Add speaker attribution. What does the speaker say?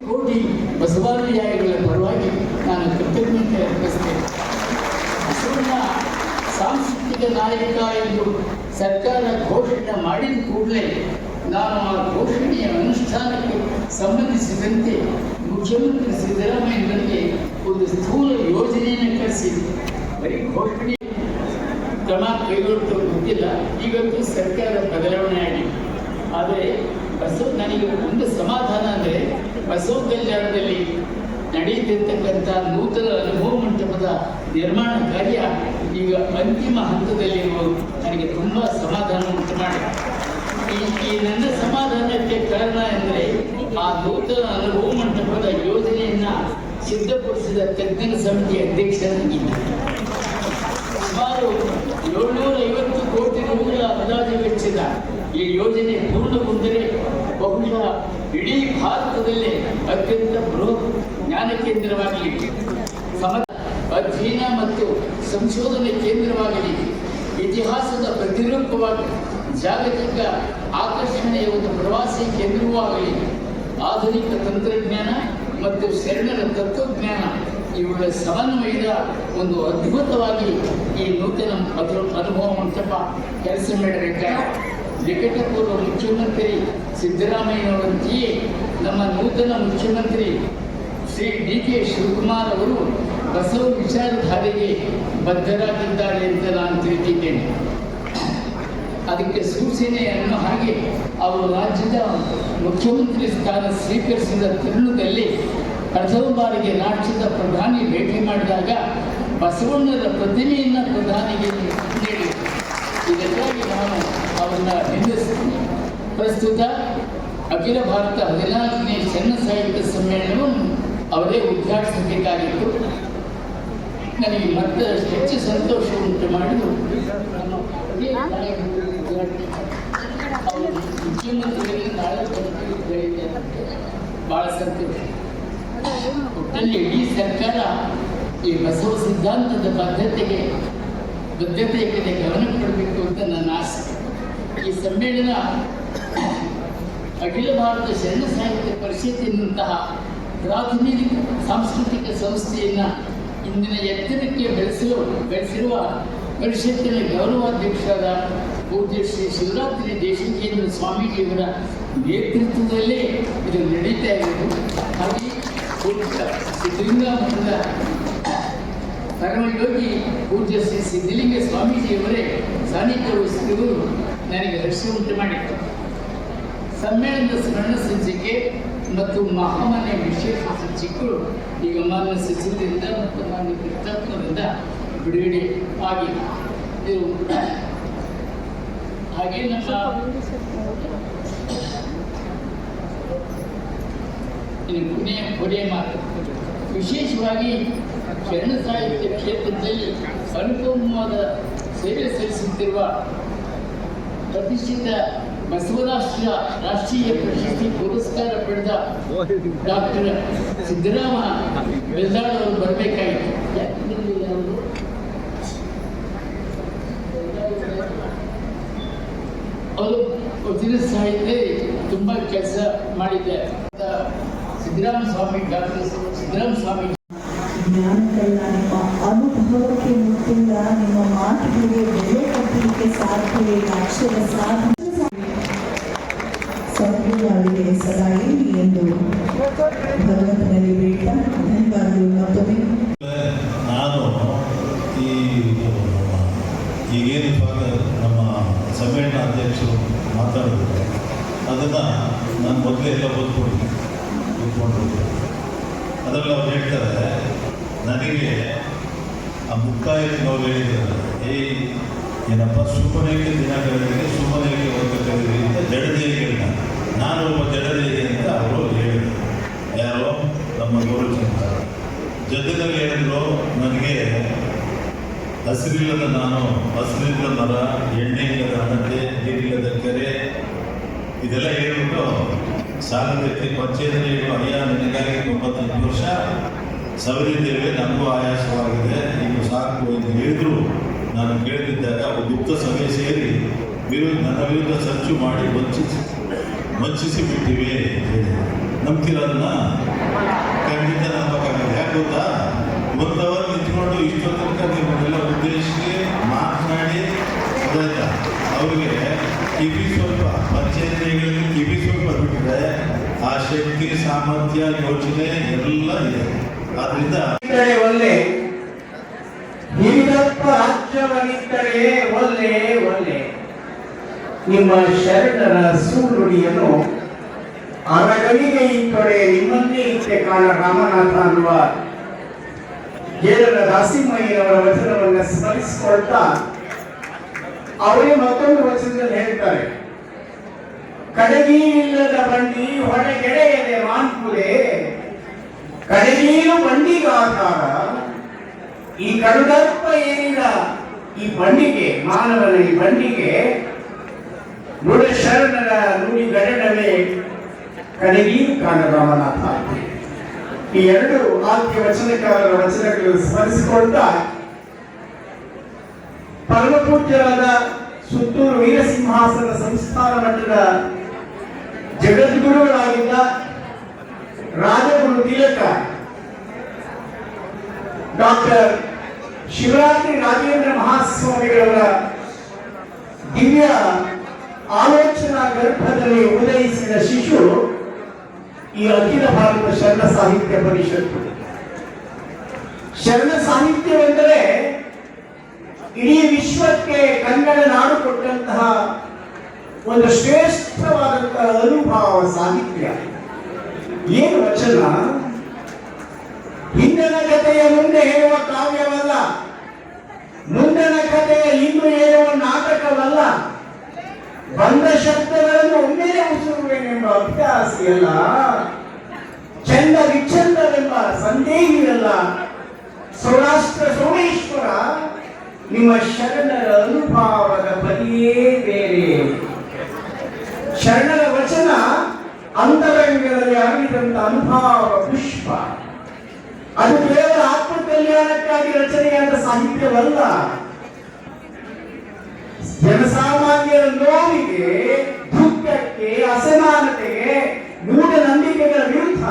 Speaker 1: ಕೋಟಿ ಬಸವಾನುಯಾಯಿಗಳ ಪರವಾಗಿ ನಾನು ಕೃತಜ್ಞತೆ ಅರ್ಪಿಸ್ತೇನೆ. ಬಸವಣ್ಣ ಸಾಂಸ್ಕೃತಿಕ ನಾಯಕ ಎಂದು ಸರ್ಕಾರ ಘೋಷಣೆ ಮಾಡಿದ ಕೂಡಲೇ ನಾನು ಆ ಘೋಷಣೆಯ ಅನುಷ್ಠಾನಕ್ಕೆ ಸಂಬಂಧಿಸಿದಂತೆ ಮುಖ್ಯಮಂತ್ರಿ ಸಿದ್ದರಾಮಯ್ಯನವರಿಗೆ ಒಂದು ಸ್ಥೂಲ ಯೋಜನೆಯನ್ನು ಕಳಿಸಿದೆ. ಬರೀ ಘೋಷಣೆ ಕ್ರಮ ಕೈಗೊಳ್ಳುವ ಗೊತ್ತಿಲ್ಲ. ಈಗಂತೂ ಸರ್ಕಾರ ಬದಲಾವಣೆ ಆಗಿದೆ. ಆದರೆ ನನಗೆ ಒಂದು ಸಮಾಧಾನ ಅಂದರೆ ಬಸವ ಕಲ್ಯಾಣದಲ್ಲಿ ನಡೆಯುತ್ತಿರ್ತಕ್ಕಂಥ ನೂತನ ಅನುಭವ ಮಂಟಪದ ನಿರ್ಮಾಣ ಕಾರ್ಯ ಈಗ ಅಂತಿಮ ಹಂತದಲ್ಲಿರುವುದು ನನಗೆ ತುಂಬ ಸಮಾಧಾನ ಉಂಟು ಮಾಡಿದೆ. ಈ ನನ್ನ ಸಮಾಧಾನಕ್ಕೆ ಕಾರಣ ಎಂದರೆ ಆ ನೂತನ ಅನುಭವ ಮಂಟಪದ ಯೋಜನೆಯನ್ನು ಸಿದ್ಧಪಡಿಸಿದ ತಜ್ಞರ ಸಮಿತಿ ಅಧ್ಯಕ್ಷರಾಗಿದ್ದೆ. ಸುಮಾರು 750 ಕೋಟಿ ರೂಗಳ ಅಂದಾಜು ವೆಚ್ಚದ ಈ ಯೋಜನೆ ಪೂರ್ಣಗೊಂಡರೆ ಬಹುಶಃ ಇಡೀ ಭಾರತದಲ್ಲೇ ಅತ್ಯಂತ ಬೃಹತ್ ಜ್ಞಾನ ಕೇಂದ್ರವಾಗಲಿದೆ, ಅಧ್ಯಯನ ಮತ್ತು ಸಂಶೋಧನೆ ಕೇಂದ್ರವಾಗಲಿದೆ, ಇತಿಹಾಸದ ಪ್ರತಿರೂಪವಾಗಿ ಜಾಗತಿಕ ಆಕರ್ಷಣೆಯ ಒಂದು ಪ್ರವಾಸಿ ಕೇಂದ್ರವೂ ಆಗಲಿದೆ. ಆಧುನಿಕ ತಂತ್ರಜ್ಞಾನ ಮತ್ತು ಶರಣರ ತತ್ವಜ್ಞಾನ ಇವುಗಳ ಸಮನ್ವಯದ ಒಂದು ಅದ್ಭುತವಾಗಿ ಈ ನೂತನ ಅನುಭವ ಮಂಟಪ ಕೆಲಸ ಮಾಡಬೇಕಾಗಿದೆ. ನಿಕಟಪೂರ್ವ ಮುಖ್ಯಮಂತ್ರಿ ಸಿದ್ದರಾಮಯ್ಯನವರಂತೆಯೇ ನಮ್ಮ ನೂತನ ಮುಖ್ಯಮಂತ್ರಿ ಶ್ರೀ DK ಶಿವಕುಮಾರ್ ಅವರು ಬಸವ ವಿಚಾರಧಾರೆಗೆ ಬದ್ಧರಾಗಿದ್ದಾರೆ ಅಂತ ನಾನು ತಿಳಿದಿದ್ದೇನೆ. ಅದಕ್ಕೆ ಸೂಚನೆ ಅನ್ನೋ ಹಾಗೆ ಅವರು ರಾಜ್ಯದ ಮುಖ್ಯಮಂತ್ರಿ ಸ್ಥಾನ ಸ್ವೀಕರಿಸಿದ ತರುಣದಲ್ಲಿ ಪ್ರಥಮ ಬಾರಿಗೆ ರಾಷ್ಟ್ರದ ಪ್ರಧಾನಿ ಭೇಟಿ ಮಾಡಿದಾಗ ಬಸವಣ್ಣರ ಪ್ರತಿಮೆಯನ್ನು ಪ್ರಧಾನಿಗೆ ನೀಡಿದರು. ಇದಕ್ಕಾಗಿ ನಾನು ಅವರನ್ನ ನಿಂದಿಸ್ತೀನಿ. ಪ್ರಸ್ತುತ ಅಖಿಲ ಭಾರತ 14ನೇ ಚೆನ್ನ ಸಾಹಿತ್ಯ ಸಮ್ಮೇಳನವನ್ನು ಅವರೇ ಉದ್ಘಾಟಿಸಬೇಕಾಗಿತ್ತು. ನನಗೆ ಮತ್ತೆ ಹೆಚ್ಚು ಸಂತೋಷ ಉಂಟು ಮಾಡಿದ್ದು ಅವರು ಮುಖ್ಯಮಂತ್ರಿಗಳಿಗೆ ನಾಳೆ ಬಹಳ ಸಂತೋಷ. ಒಟ್ಟಲ್ಲಿ ಇಡೀ ಸರ್ಕಾರ ಈ ಬಸವ ಸಿದ್ಧಾಂತದ ಬದ್ಧತೆಯ ಕಡೆ ಗಮನ ಕೊಡಬೇಕು ಅಂತ ನನ್ನ ಆಸೆ. ಈ ಸಮ್ಮೇಳನ ಅಖಿಲ ಭಾರತ ಶರಣ ಸಾಹಿತ್ಯ ಪರಿಷತ್ತಿನಂತಹ ಪ್ರಾಥಮಿಕ ಸಾಂಸ್ಕೃತಿಕ ಸಂಸ್ಥೆಯನ್ನು ಇಂದಿನ ಎತ್ತರಕ್ಕೆ ಬೆಳೆಸಿರುವ ಪರಿಷತ್ತಿನ ಗೌರವಾಧ್ಯಕ್ಷರಾದ ಪೂಜ್ಯ ಶ್ರೀ ಶಿವರಾತ್ರಿ ದೇಶಿಕೇಂದ್ರ ಸ್ವಾಮೀಜಿಯವರ ನೇತೃತ್ವದಲ್ಲೇ ಇದು ನಡೀತಾ ಇರೋದು. ಹಾಗೆ ಸಿದ್ಧಲಿಂಗ ಮಠದ ಪರಮಯೋಗಿ ಪೂಜ್ಯ ಶ್ರೀ ಸಿದ್ಧಲಿಂಗ ಸ್ವಾಮೀಜಿಯವರೇ ಸಾನ್ನಿಧ್ಯ ವಹಿಸಿರುವುದು ನನಗೆ ಹರ್ಷ ಉಂಟು ಮಾಡಿತ್ತು. ಸಮ್ಮೇಳನದ ಸ್ಮರಣ ಸಂಚಿಕೆ ಮತ್ತು ಮಹಾಮಾನ್ಯ ವಿಶೇಷ ಸಂಚಿಕೆಗಳು ಈಗ ಮಾನ್ಯ ಸಚಿವರಿಂದ ಮತ್ತು ಮಾನ್ಯ ಕೃತಾತ್ಮರಿಂದ ಬಿಡುಗಡೆ ಆಗಿದೆ. ಇದು ಹಾಗೆ ನಮ್ಮ ಕೊನೆಯ ಮಾತು ವಿಶೇಷವಾಗಿ ಶರಣ ಸಾಹಿತ್ಯ ಕ್ಷೇತ್ರದಲ್ಲಿ ಅನುಪಮವಾದ ಸೇವೆ ಸಲ್ಲಿಸುತ್ತಿರುವ ಪ್ರತಿಷ್ಠಿತ ರಾಷ್ಟ್ರೀಯ ಪ್ರಶಸ್ತಿ ಪುರಸ್ಕಾರ ಪಡೆದ ಡಾಕ್ಟರ್ ಸಿದ್ದರಾಮ ಬೆಲ್ದಾಳ್ ಅವರು ಬರಬೇಕಾಗಿತ್ತು. ಅವರು ವಚನ ಸಾಹಿತ್ಯ ತುಂಬ ಕೆಲಸ ಮಾಡಿದ್ದಾರೆ. ಸಿದ್ದರಾಮ ಸ್ವಾಮಿ ಡಾಕ್ಟರ್ ಸಿದ್ದರಾಮ ಸ್ವಾಮಿ
Speaker 2: ಜ್ಞಾನಕಲ್ಲ ನಿಮ್ಮ ಅನುಭವಕ್ಕೆ ಮುಟ್ಟಿಲ್ಲ, ನಿಮ್ಮ ಮಾತುಗಳಿಗೆ ಬೆಲೆ ಕಟ್ಟಲಿಕ್ಕೆ ಸಾಧ್ಯವೇ ಅಕ್ಷರ ಸಾಧನೆ ಸದ್ಗುಣಗಳಿಗೆ ಸದಾ ಇರಲಿ ಎಂದು ಭಗವಂತನಲ್ಲಿ ಬೇಡ ಧನ್ಯವಾದಗಳು ಮತ್ತೊಮ್ಮೆ.
Speaker 3: ನಾನು ಈಗೇನು ಇವಾಗ ನಮ್ಮ ಸಮ್ಮೇಳನ ಅಧ್ಯಕ್ಷರು ಮಾತಾಡಿದ್ರು ಅದನ್ನು ನಾನು ಮೊದಲೇ ಎಲ್ಲ ಓದ್ಕೊಂಡು ಅದರಲ್ಲಿ ಅವ್ರು ಹೇಳ್ತಾರೆ, ನನಗೆ ಆ ಮುಕ್ತಾಯನವ್ರು ಹೇಳಿದ್ದಾರೆ, ಏನಪ್ಪ ಸುಮ್ಮನೆಗೆ ದಿನಗಳಿಗೆ ಸುಮ್ಮನೆಗೆ ಹೋಗಬೇಕಾದ್ರೆ ಅಂತ ಜಡದೇವಿ ಹೇಳಿದ. ನಾನು ಒಬ್ಬ ಜಡದೇವಿ ಅಂತ ಅವರು ಹೇಳಿದರು. ಯಾರೋ ನಮ್ಮ ಗೌರವ ಜೊತೆಯಲ್ಲಿ ಹೇಳಿದ್ರು, ನನಗೆ ಹಸಿರಿಲ್ಲದ ನಾನು, ಹಸಿರಿಲ್ಲದ ಮರ, ಎಣ್ಣೆ ಇಲ್ಲದ ಹಣತೆ, ನೀರಿಲ್ಲದ ಕೆರೆ, ಇದೆಲ್ಲ ಹೇಳ್ಬಿಟ್ಟು ಸಾಲದಕ್ಕೆ ಪಂಚಾಯತ್ನಲ್ಲಿ ಹೇಳು, ಅಯ್ಯ ನನಗಾಗಿ 95 ವರ್ಷ ಸವರಿದ್ದೇವೆ, ನಮಗೂ ಆಯಾಸವಾಗಿದೆ, ಈಗ ಸಾಕು ಎಂದು ಹೇಳಿದ್ರು. ನಾನು ಕೇಳಿದ್ದಾಗ ಒಂದು ಗುಪ್ತ ಸಭೆ ಸೇರಿ ನನ್ನ ವಿರುದ್ಧ ಸಂಚು ಮಾಡಿ ವಂಚಿಸಿ ಬಿಟ್ಟಿವೆ. ನಂಬ್ತಿರೋದನ್ನ ಖಂಡಿತ ನಂಬಕ್ಕಾಗಲ್ಲ. ಯಾಕೆ ಗೊತ್ತಾ, 1 ಅವರ್ ನಿಂತ್ಕೊಂಡು ಇಷ್ಟೊತ್ತು ತನಕ ನಿಮ್ಮನ್ನೆಲ್ಲ ಉದ್ದೇಶಿಸಿ ಮಾತನಾಡಿ ಆಯ್ತಾ, ಅವ್ರಿಗೆ ಕಿವಿ ಸ್ವಲ್ಪ ಪಂಚಾಯತಿಗಳಿಗೆ ಕಿವಿ ಸ್ವಲ್ಪ ಬಿಟ್ಟರೆ ಆ ಶಕ್ತಿ, ಸಾಮರ್ಥ್ಯ, ಯೋಚನೆ ಎಲ್ಲ ಇದೆ. ಆದ್ರಿಂದ
Speaker 4: ಒಳ್ಳೆ ಹಿರಿದಪ್ಪ ರಾಜ್ಯವನಿದ್ದರೆ ಒಲ್ಲೆ ಒಲ್ಲೆ. ನಿಮ್ಮ ಶರಣರ ಸುಳ್ಳುಡಿಯನ್ನು ಅರಗನಿಗೆ ಇತ್ತೊಡೆ ನಿಮ್ಮನ್ನೇ ಇತ್ತೆ ಕಾಣ ರಾಮನಾಥ ಅನ್ನುವ ಕೇರಳ ದಾಸಿಮಯ್ಯನವರ ವಚನವನ್ನು ಸ್ಮರಿಸಿಕೊಳ್ತಾ ಅವರೇ ಮತ್ತೊಂದು ವಚನದಲ್ಲಿ ಹೇಳ್ತಾರೆ, ಕಡೆಗೀರಿಲ್ಲದ ಬಂಡಿ ಹೊರಗೆಡೆಯದೆ ಮಾನ್ಪುಲೆ, ಕಡೆಗೀರು ಬಂಡಿಗಾಕಾರ. ಈ ಕಡುದರ್ಪ ಏನಿಲ್ಲ ಈ ಬಂಡಿಗೆ, ಮಾನವನ ಈ ಬಂಡಿಗೆ ನುಡ ಶರಣರ ನುಡಿ ಗಡಡವೇ ಕಡೆಗೀರು ಕಾಣ ರಾಮನಾಥ. ಈ ಎರಡು ಆದ್ಯ ವಚನಕಾರರ ವಚನಗಳು ಸ್ಮರಿಸಿಕೊಳ್ತಾ ಪರಮಪೂಜ್ಯರಾದ ಸುತ್ತೂರು ವೀರಸಿಂಹಾಸನ ಸಂಸ್ಥಾನ ಮಟ್ಟದ ಜಗದ್ಗುರುಗಳಾಗಿದ್ದ ರಾಜಗುರು ತಿಲಕ ಡಾಕ್ಟರ್ ಶಿವರಾತ್ರಿ ರಾಜೇಂದ್ರ ಮಹಾಸ್ವಾಮಿಗಳವರ ದಿವ್ಯ ಆಲೋಚನಾ ಗರ್ಭದಲ್ಲಿ ಉದಯಿಸಿದ ಶಿಶು ಈ ಅಖಿಲ ಭಾರತ ಶರಣ ಸಾಹಿತ್ಯ ಪರಿಷತ್ತು. ಶರಣ ಸಾಹಿತ್ಯವೆಂದರೆ ಇಡೀ ವಿಶ್ವಕ್ಕೆ ಕನ್ನಡ ನಾಡು ಕೊಟ್ಟಂತಹ ಒಂದು ಶ್ರೇಷ್ಠವಾದಂತಹ ಅನುಭವ ಸಾಹಿತ್ಯ. ಏನು ವಚನ, ಹಿಂದಿನ ಕಥೆಯ ಮುಂದೆ ಹೇಳುವ ಕಾವ್ಯವಲ್ಲ, ಮುಂದಿನ ಕಥೆಯ ಹಿಂದೆ ಹೇಳುವ ನಾಟಕವಲ್ಲ, ಬಂದ ಶಬ್ದಗಳನ್ನು ಒಮ್ಮೆಲೆ ಉಸಿರುವೆನೆಂಬ ಅಭ್ಯಾಸಿಯಲ್ಲ, ಚಂದ ವಿಚ್ಛಂದವೆಂಬ ಸಂದೇಹಿಯಲ್ಲ. ಸೌರಾಷ್ಟ್ರ ಸೋಮೇಶ್ವರ ನಿಮ್ಮ ಶರಣರ ಅನುಭವದ ಬದಿಯೇ ಬೇರೆ. ಶರಣರ ವಚನ ಅಂತರಂಗದಲ್ಲಿ ಅರಳಿದಂತ ಅನುಭವ ಪುಷ್ಪ. ಅದು ಕೇವಲ ಆತ್ಮ ಕಲ್ಯಾಣಕ್ಕಾಗಿ ರಚನೆಯಾದ ಸಾಹಿತ್ಯವಲ್ಲ, ಜನಸಾಮಾನ್ಯರ ನೋವಿಗೆ, ದುಃಖಕ್ಕೆ, ಅಸಮಾನತೆಗೆ, ಮೂಢನಂಬಿಕೆಗಳ ವಿರುದ್ಧ